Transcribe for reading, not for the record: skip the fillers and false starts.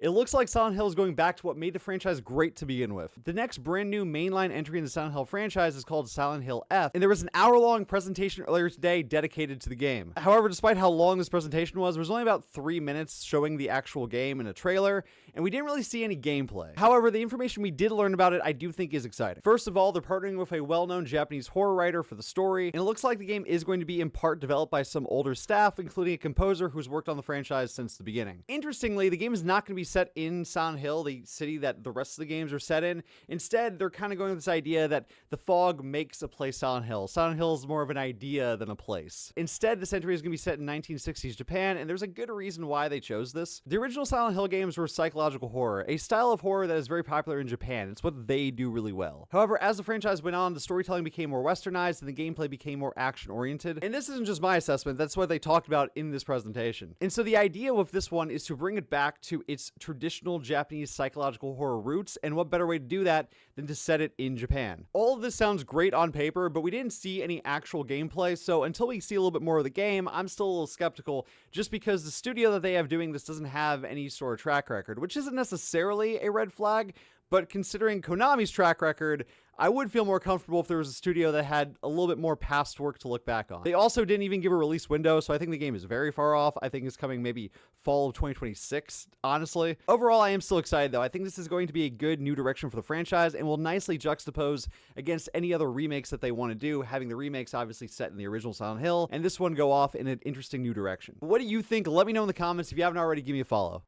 It looks like Silent Hill is going back to what made the franchise great to begin with. The next brand new mainline entry in the Silent Hill franchise is called Silent Hill F, and there was an hour-long presentation earlier today dedicated to the game. However, despite how long this presentation was, there was only about 3 minutes showing the actual game in a trailer, and we didn't really see any gameplay. However, the information we did learn about it I do think is exciting. First of all, they're partnering with a well-known Japanese horror writer for the story, and it looks like the game is going to be in part developed by some older staff, including a composer who's worked on the franchise since the beginning. Interestingly, the game is not going to be set in Silent Hill, the city that the rest of the games are set in. Instead, they're kind of going with this idea that the fog makes a place Silent Hill. Silent Hill is more of an idea than a place. Instead, this entry is going to be set in 1960s Japan, and there's a good reason why they chose this. The original Silent Hill games were psychological horror, a style of horror that is very popular in Japan. It's what they do really well. However, as the franchise went on, the storytelling became more westernized and the gameplay became more action-oriented. And this isn't just my assessment, that's what they talked about in this presentation. And so the idea with this one is to bring it back to its traditional Japanese psychological horror roots, and what better way to do that than to set it in Japan. All of this sounds great on paper, but we didn't see any actual gameplay, so until we see a little bit more of the game, I'm still a little skeptical, just because the studio that they have doing this doesn't have any sort of track record, which isn't necessarily a red flag, but considering Konami's track record, I would feel more comfortable if there was a studio that had a little bit more past work to look back on. They also didn't even give a release window, so I think the game is very far off. I think it's coming maybe fall of 2026, honestly. Overall, I am still excited, though. I think this is going to be a good new direction for the franchise and will nicely juxtapose against any other remakes that they want to do, having the remakes obviously set in the original Silent Hill, and this one go off in an interesting new direction. What do you think? Let me know in the comments. If you haven't already, give me a follow.